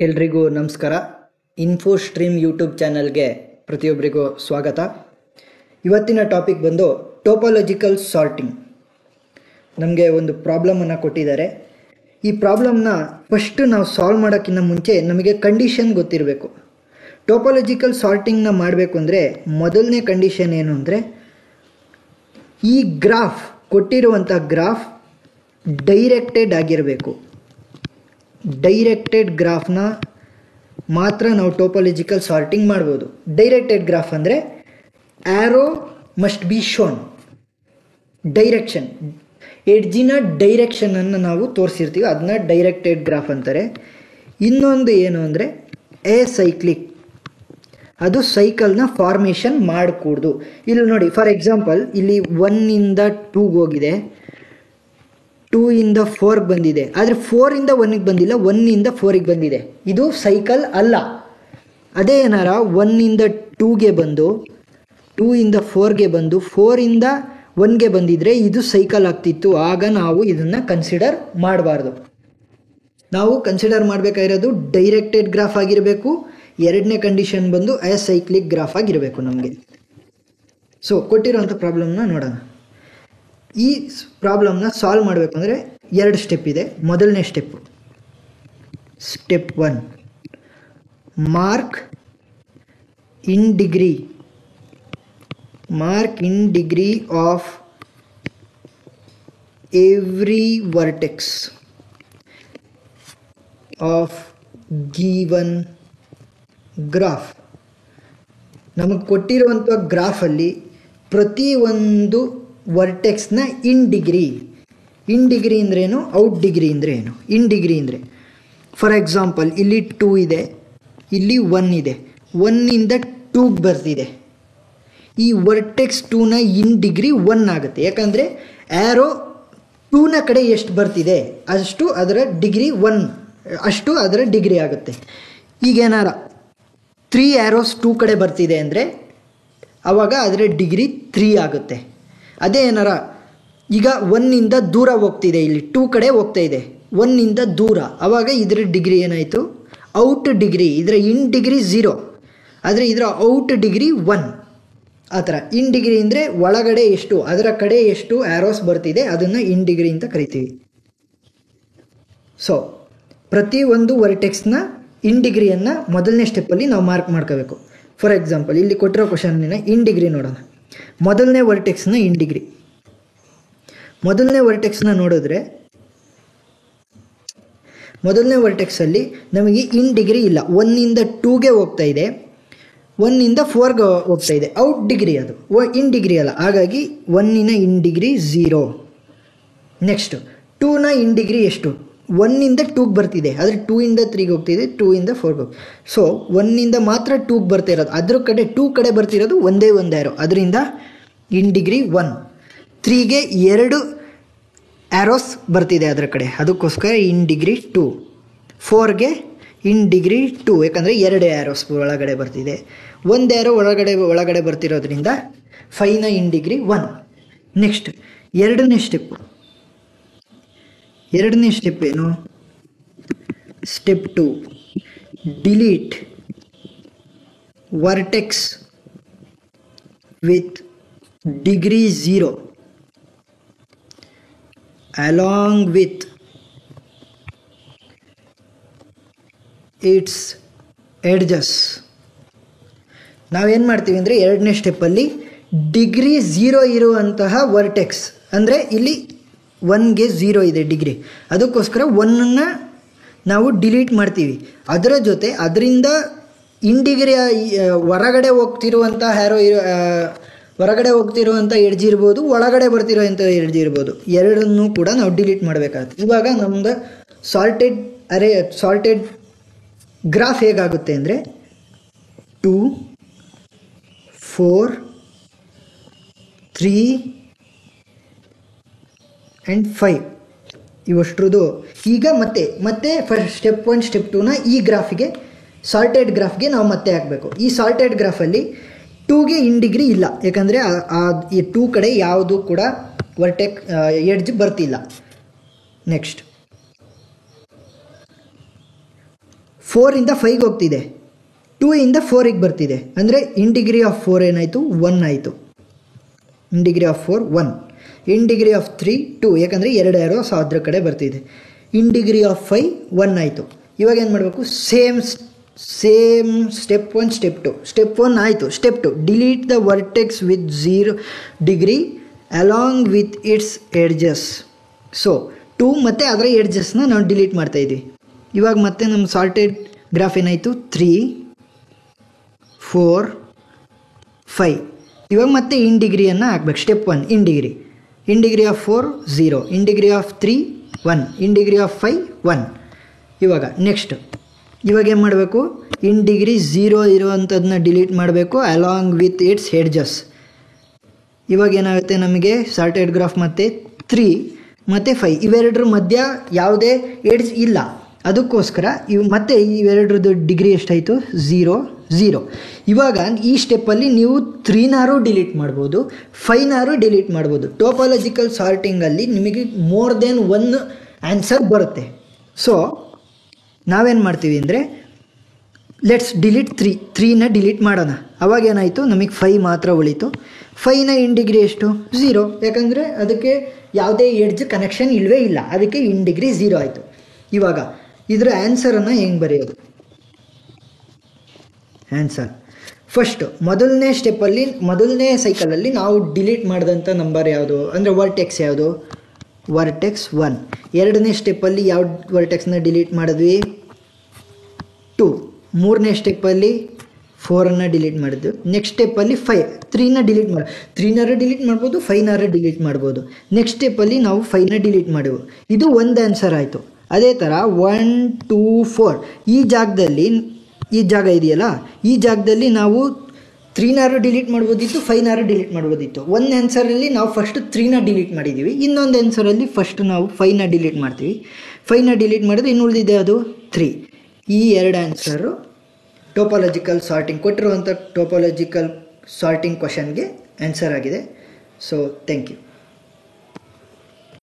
ಎಲ್ರಿಗೂ ನಮಸ್ಕಾರ. Info stream YouTube ಚಾನಲ್ಗೆ ಪ್ರತಿಯೊಬ್ಬರಿಗೂ ಸ್ವಾಗತ. ಇವತ್ತಿನ ಟಾಪಿಕ್ ಬಂದು ಟೋಪೋಲಾಜಿಕಲ್ ಸಾರ್ಟಿಂಗ್. ನಮಗೆ ಒಂದು ಪ್ರಾಬ್ಲಮನ್ನು ಕೊಟ್ಟಿದ್ದಾರೆ. ಈ ಪ್ರಾಬ್ಲಮ್ನ ಫಸ್ಟ್ ನಾವು ಸಾಲ್ವ್ ಮಾಡೋಕ್ಕಿಂತ ಮುಂಚೆ ನಮಗೆ ಕಂಡೀಷನ್ ಗೊತ್ತಿರಬೇಕು. ಟೋಪೋಲಾಜಿಕಲ್ ಸಾರ್ಟಿಂಗ್ನ ಮಾಡಬೇಕು ಅಂದರೆ ಮೊದಲನೇ ಕಂಡೀಷನ್ ಏನು ಅಂದರೆ, ಈ ಗ್ರಾಫ್ ಕೊಟ್ಟಿರುವಂಥ ಗ್ರಾಫ್ ಡೈರೆಕ್ಟೆಡ್ ಆಗಿರಬೇಕು. ಡೈರೆಕ್ಟೆಡ್ ಗ್ರಾಫ್ನ ಮಾತ್ರ ನಾವು ಟೋಪೋಲಾಜಿಕಲ್ ಸಾರ್ಟಿಂಗ್ ಮಾಡ್ಬೋದು. ಡೈರೆಕ್ಟೆಡ್ ಗ್ರಾಫ್ ಅಂದರೆ arrow must be shown, direction, ಎಡ್ಜಿನ ಡೈರೆಕ್ಷನನ್ನು ನಾವು ತೋರಿಸಿರ್ತೀವಿ, ಅದನ್ನ ಡೈರೆಕ್ಟೆಡ್ ಗ್ರಾಫ್ ಅಂತಾರೆ. ಇನ್ನೊಂದು ಏನು ಅಂದರೆ ಸೈಕ್ಲಿಕ್, ಅದು ಸೈಕಲ್ನ ಫಾರ್ಮೇಷನ್ ಮಾಡಕೂಡ್ದು. ಇಲ್ಲಿ ನೋಡಿ, ಫಾರ್ ಎಕ್ಸಾಂಪಲ್ ಇಲ್ಲಿ 1ಇಂದ 2ಗೆ ಹೋಗಿದೆ, 2ಇಂದ 4ಗೆ ಬಂದಿದೆ, ಆದರೆ 4ಇಂದ 1ಗೆ ಬಂದಿಲ್ಲ, 1ಇಂದ 4ಗೆ ಬಂದಿದೆ. ಇದು ಸೈಕಲ್ ಅಲ್ಲ. ಅದೇ ಏನಾರ 1ಇಂದ 2ಗೆ ಬಂದು 2ಇಂದ 4ಗೆ ಬಂದು 4ಇಂದ 1ಗೆ ಬಂದಿದ್ರೆ ಇದು ಸೈಕಲ್ ಆಗ್ತಿತ್ತು. ಆಗ ನಾವು ಇದನ್ನು ಕನ್ಸಿಡರ್ ಮಾಡಬಾರ್ದು. ನಾವು ಕನ್ಸಿಡರ್ ಮಾಡಬೇಕಾಗಿರೋದು ಡೈರೆಕ್ಟೆಡ್ ಗ್ರಾಫ್ ಆಗಿರಬೇಕು. ಎರಡನೇ ಕಂಡೀಷನ್ ಬಂದು ಸೈಕ್ಲಿಕ್ ಗ್ರಾಫ್ ಆಗಿರಬೇಕು ನಮಗೆ. ಸೊ ಕೊಟ್ಟಿರೋಂಥ ಪ್ರಾಬ್ಲಮ್ನ ನೋಡೋಣ. ಈ ಪ್ರಾಬ್ಲಮ್ನ ಸಾಲ್ವ್ ಮಾಡಬೇಕು ಅಂದರೆ 2 ಸ್ಟೆಪ್ ಇದೆ. ಮೊದಲನೇ step 1, mark in degree of every vertex of given graph. ನಮಗೆ ಕೊಟ್ಟಿರುವಂಥ ಗ್ರಾಫಲ್ಲಿ ಪ್ರತಿಯೊಂದು ವರ್ಟೆಕ್ಸ್ನ ಇನ್ ಡಿಗ್ರಿ ಅಂದ್ರೇನು, ಔಟ್ ಡಿಗ್ರಿ ಅಂದರೆ ಏನು? ಇನ್ ಡಿಗ್ರಿ ಅಂದರೆ ಫಾರ್ ಎಕ್ಸಾಂಪಲ್ ಇಲ್ಲಿ 2 ಇದೆ, ಇಲ್ಲಿ 1 ಇದೆ, 1ಇಂದ 2ಗೆ ಬರ್ತಿದೆ. ಈ ವರ್ಟೆಕ್ಸ್ 2ನ ಇನ್ ಡಿಗ್ರಿ 1 ಆಗುತ್ತೆ. ಯಾಕಂದರೆ ಆ್ಯರೋ 2ನ ಕಡೆ ಎಷ್ಟು ಬರ್ತಿದೆ ಅಷ್ಟು ಅದರ ಡಿಗ್ರಿ 1, ಅಷ್ಟು ಅದರ ಡಿಗ್ರಿ ಆಗುತ್ತೆ. ಈಗೇನಾರ 3 ಆ್ಯರೋಸ್ 2 ಕಡೆ ಬರ್ತಿದೆ ಅಂದರೆ ಆವಾಗ ಅದರ ಡಿಗ್ರಿ 3 ಆಗುತ್ತೆ. ಅದೇ ಏನಾರ ಈಗ 1ಇಂದ ದೂರ ಹೋಗ್ತಿದೆ, ಇಲ್ಲಿ 2 ಕಡೆ ಹೋಗ್ತಾ ಇದೆ, 1ಇಂದ ದೂರ, ಆವಾಗ ಇದರ ಡಿಗ್ರಿ ಏನಾಯಿತು? Out degree. ಇದರ ಇನ್ ಡಿಗ್ರಿ 0, ಆದರೆ ಇದರ ಔಟ್ ಡಿಗ್ರಿ 1. ಆ ಥರ ಇನ್ ಡಿಗ್ರಿ ಅಂದರೆ ಒಳಗಡೆ ಎಷ್ಟು, ಅದರ ಕಡೆ ಎಷ್ಟು ಆ್ಯರೋಸ್ ಬರ್ತಿದೆ ಅದನ್ನು ಇನ್ ಡಿಗ್ರಿ ಅಂತ ಕರಿತೀವಿ. ಸೊ ಪ್ರತಿಯೊಂದು ವರ್ಟೆಕ್ಸ್ನ ಇನ್ ಡಿಗ್ರಿಯನ್ನು ಮೊದಲನೇ ಸ್ಟೆಪ್ಪಲ್ಲಿ ನಾವು ಮಾರ್ಕ್ ಮಾಡ್ಕೋಬೇಕು. ಫಾರ್ ಎಕ್ಸಾಂಪಲ್ ಇಲ್ಲಿ ಕೊಟ್ಟಿರೋ ಕ್ವಶನ್ನಿನ ಇನ್ ಡಿಗ್ರಿ ನೋಡೋಣ. ಮೊದಲನೇ ವರ್ಟೆಕ್ಸ್ನ ಇನ್ ಡಿಗ್ರಿ, ಮೊದಲನೇ ವರ್ಟೆಕ್ಸ್ನ ನೋಡಿದ್ರೆ ಮೊದಲನೇ ವರ್ಟೆಕ್ಸಲ್ಲಿ ನಮಗೆ ಇನ್ ಡಿಗ್ರಿ ಇಲ್ಲ. 1ಇಂದ 2ಗೆ ಹೋಗ್ತಾ ಇದೆ, 1ಇಂದ 4ಗೆ ಹೋಗ್ತಾ ಇದೆ, ಔಟ್ ಡಿಗ್ರಿ ಅದು, ಇನ್ ಡಿಗ್ರಿ ಅಲ್ಲ. ಹಾಗಾಗಿ 1ನ ಇನ್ ಡಿಗ್ರಿ 0. ನೆಕ್ಸ್ಟ್ 2ನ ಇನ್ ಡಿಗ್ರಿ ಎಷ್ಟು? 1ಇಂದ 2ಗೆ ಬರ್ತಿದೆ, ಆದರೆ 2ಇಂದ 3ಗೆ ಹೋಗ್ತಿದೆ, 2ಇಂದ 4ಗೆ ಹೋಗ್ತಿದೆ. ಸೊ 1ಇಂದ ಮಾತ್ರ 2ಗೆ ಬರ್ತಾ ಇರೋದು, ಅದ್ರ ಕಡೆ 2 ಕಡೆ ಬರ್ತಿರೋದು ಒಂದೇ ಒಂದು ಆ್ಯರೋ, ಅದರಿಂದ ಇನ್ ಡಿಗ್ರಿ 1. 3ಗೆ 2 ಆ್ಯರೋಸ್ ಬರ್ತಿದೆ ಅದರ ಕಡೆ, ಅದಕ್ಕೋಸ್ಕರ ಇನ್ ಡಿಗ್ರಿ 2. 4ಗೆ ಇನ್ ಡಿಗ್ರಿ 2, ಯಾಕಂದರೆ 2 ಆ್ಯರೋಸ್ ಒಳಗಡೆ ಬರ್ತಿದೆ, ಒಂದು ಆ್ಯರೋ ಒಳಗಡೆ ಬರ್ತಿರೋದ್ರಿಂದ 5ನ ಇನ್ ಡಿಗ್ರಿ 1. ನೆಕ್ಸ್ಟ್ ಎರಡನೇ ಸ್ಟೆಪ್ ಏನು? Step 2, delete vertex with degree 0 along with its edges. ನಾವೇನು ಮಾಡ್ತೀವಿ ಅಂದರೆ ಎರಡನೇ ಸ್ಟೆಪ್ಪಲ್ಲಿ ಡಿಗ್ರಿ 0 ಇರುವಂತಹ ವರ್ಟೆಕ್ಸ್, ಅಂದರೆ ಇಲ್ಲಿ 1ಗೆ 0 ಇದೆ ಡಿಗ್ರಿ, ಅದಕ್ಕೋಸ್ಕರ 1ಅನ್ನು ನಾವು ಡಿಲೀಟ್ ಮಾಡ್ತೀವಿ. ಅದರ ಜೊತೆ ಅದರಿಂದ ಇನ್ ಡಿಗ್ರಿ ಹೊರಗಡೆ ಹೋಗ್ತಿರುವಂಥ ಹೊರಗಡೆ ಹೋಗ್ತಿರುವಂಥ ಎಡ್ಜ್ ಇರ್ಬೋದು, ಒಳಗಡೆ ಬರ್ತಿರೋಂಥ ಎಡ್ಜ್ ಇರ್ಬೋದು, ಎರಡನ್ನೂ ಕೂಡ ನಾವು ಡಿಲೀಟ್ ಮಾಡಬೇಕಾಗುತ್ತೆ. ಇವಾಗ ನಮ್ಮದು ಸಾರ್ಟೆಡ್ ಗ್ರಾಫ್ ಹೇಗಾಗುತ್ತೆ ಅಂದರೆ 2, 4, 3 ಆ್ಯಂಡ್ 5 ಇವಷ್ಟ್ರದ್ದು. ಈಗ ಮತ್ತೆ ಫಸ್ಟ್ ಸ್ಟೆಪ್ 1 ಸ್ಟೆಪ್ 2ನ ಈ ಗ್ರಾಫಿಗೆ, ಸಾರ್ಟೆಡ್ ಗ್ರಾಫ್ಗೆ ನಾವು ಮತ್ತೆ ಹಾಕಬೇಕು. ಈ ಸಾರ್ಟೆಡ್ ಗ್ರಾಫಲ್ಲಿ 2ಗೆ ಇನ್ ಡಿಗ್ರಿ ಇಲ್ಲ, ಯಾಕಂದರೆ ಈ 2 ಕಡೆ ಯಾವುದು ಕೂಡ ಎಡ್ಜ್ ಬರ್ತಿಲ್ಲ. ನೆಕ್ಸ್ಟ್ 4 ಇಂದ 5ಗೆ ಹೋಗ್ತಿದೆ, 2 ಇಂದ 4ಗೆ ಬರ್ತಿದೆ. ಅಂದರೆ ಇನ್ ಡಿಗ್ರಿ ಆಫ್ 4 ಏನಾಯಿತು, 1 ಆಯಿತು. In degree of 4 1, in degree of 3 2, ಯಾಕಂದರೆ 2 ಯಾರೋ ಸೊ ಅದ್ರ ಕಡೆ ಬರ್ತಿದೆ. ಇನ್ ಡಿಗ್ರಿ ಆಫ್ 5 1 ಆಯಿತು. ಇವಾಗ ಏನು ಮಾಡಬೇಕು, ಸೇಮ್ ಸ್ಟೆಪ್ 1 ಸ್ಟೆಪ್ 2. ಸ್ಟೆಪ್ 1 ಆಯಿತು. Step 2, delete the vertex with 0 degree along with its edges. So 2 ಮತ್ತು ಅದರ ಎಡ್ಜಸ್ನ ನಾವು ಡಿಲೀಟ್ ಮಾಡ್ತಾಯಿದ್ವಿ. ಇವಾಗ ಮತ್ತೆ ನಮ್ಮ ಸಾರ್ಟೆಡ್ ಗ್ರಾಫ್ ಏನಾಯಿತು, 3 4 5. ಇವಾಗ ಮತ್ತೆ ಇನ್ ಡಿಗ್ರಿಯನ್ನು ಹಾಕ್ಬೇಕು. Step 1 in degree of 4 0, in degree of 3 1, in degree of 5 1. ಇವಾಗ ನೆಕ್ಸ್ಟ್ ಇವಾಗ ಏನು ಮಾಡಬೇಕು, ಇನ್ ಡಿಗ್ರಿ 0 ಇರೋವಂಥದ್ದನ್ನ ಡಿಲೀಟ್ ಮಾಡಬೇಕು ಅಲಾಂಗ್ ವಿತ್ ಇಟ್ಸ್ ಎಡ್ಜಸ್. ಇವಾಗ ಏನಾಗುತ್ತೆ, ನಮಗೆ ಸಾರ್ಟೆಡ್ ಗ್ರಾಫ್ ಮತ್ತು 3 ಮತ್ತು 5 ಇವೆರಡರ ಮಧ್ಯ ಯಾವುದೇ ಎಡ್ಜ್ ಇಲ್ಲ. ಅದಕ್ಕೋಸ್ಕರ ಮತ್ತೆ ಇವೆರಡ್ರದ್ದು ಡಿಗ್ರಿ ಎಷ್ಟಾಯಿತು, 0 0. ಇವಾಗ ಈ ಸ್ಟೆಪ್ಪಲ್ಲಿ ನೀವು 3ನಾರು ಡಿಲೀಟ್ ಮಾಡ್ಬೋದು, 5ನಾರು ಡಿಲೀಟ್ ಮಾಡ್ಬೋದು. ಟೋಪಾಲಜಿಕಲ್ ಸಾರ್ಟಿಂಗಲ್ಲಿ ನಿಮಗೆ ಮೋರ್ ದೆನ್ 1 ಆನ್ಸರ್ ಬರುತ್ತೆ. ಸೊ ನಾವೇನು ಮಾಡ್ತೀವಿ ಅಂದರೆ, ಲೆಟ್ಸ್ ಡಿಲೀಟ್ 3ನ ಡಿಲೀಟ್ ಮಾಡೋಣ. ಅವಾಗೇನಾಯಿತು, ನಮಗೆ 5 ಮಾತ್ರ ಉಳೀತು. 5ನ ಇನ್ ಡಿಗ್ರಿ ಎಷ್ಟು, 0, ಯಾಕಂದರೆ ಅದಕ್ಕೆ ಯಾವುದೇ ಎಡ್ಜ್ ಕನೆಕ್ಷನ್ ಇಲ್ಲವೇ ಇಲ್ಲ, ಅದಕ್ಕೆ ಇನ್ ಡಿಗ್ರಿ 0 ಆಯಿತು. ಇವಾಗ ಇದರ ಆನ್ಸರನ್ನು ಹೆಂಗೆ ಬರೆಯೋದು, ಆನ್ಸರ್ ಫಸ್ಟು ಮೊದಲನೇ ಸೈಕಲಲ್ಲಿ ನಾವು ಡಿಲೀಟ್ ಮಾಡಿದಂಥ ನಂಬರ್ ಯಾವುದು ಅಂದರೆ ವರ್ಟೆಕ್ಸ್ ಯಾವುದು, ವರ್ಟೆಕ್ಸ್ 1. ಎರಡನೇ ಸ್ಟೆಪ್ಪಲ್ಲಿ ಯಾವ ವರ್ಟೆಕ್ಸ್ನ ಡಿಲೀಟ್ ಮಾಡಿದ್ವಿ, 2. ಮೂರನೇ ಸ್ಟೆಪ್ಪಲ್ಲಿ 4ಅನ್ನು ಡಿಲೀಟ್ ಮಾಡಿದ್ವಿ. ನೆಕ್ಸ್ಟ್ ಸ್ಟೆಪ್ಪಲ್ಲಿ 5 3ನ ಡಿಲೀಟ್ 3ನಾರು ಡಿಲೀಟ್ ಮಾಡ್ಬೋದು, 5ನಾರು ಡಿಲೀಟ್ ಮಾಡ್ಬೋದು. ನೆಕ್ಸ್ಟ್ ಸ್ಟೆಪ್ಪಲ್ಲಿ ನಾವು 5ನ ಡಿಲೀಟ್ ಮಾಡಿವು. ಇದು ಒಂದು ಆನ್ಸರ್ ಆಯಿತು. ಅದೇ ಥರ 1 2 4 ಈ ಜಾಗ ಇದೆಯಲ್ಲ, ಈ ಜಾಗದಲ್ಲಿ ನಾವು 3ನಾರು ಡಿಲೀಟ್ ಮಾಡ್ಬೋದಿತ್ತು, 5ನಾರು ಡಿಲೀಟ್ ಮಾಡ್ಬೋದಿತ್ತು. ಒಂದು ಆನ್ಸರಲ್ಲಿ ನಾವು ಫಸ್ಟು 3ನ ಡಿಲೀಟ್ ಮಾಡಿದ್ದೀವಿ, ಇನ್ನೊಂದು ಆನ್ಸರಲ್ಲಿ ಫಸ್ಟ್ ನಾವು 5ನ ಡಿಲೀಟ್ ಮಾಡ್ತೀವಿ. 5ನ ಡಿಲೀಟ್ ಮಾಡಿದ್ರೆ ಇನ್ನು ಉಳಿದಿದೆ ಅದು 3. ಈ ಎರಡು ಆನ್ಸರು ಟೋಪಾಲಜಿಕಲ್ ಸಾರ್ಟಿಂಗ್ ಕೊಟ್ಟಿರುವಂಥ ಟೋಪಾಲಜಿಕಲ್ ಸಾರ್ಟಿಂಗ್ ಕ್ವಶನ್ಗೆ ಆನ್ಸರ್ ಆಗಿದೆ. So thank you.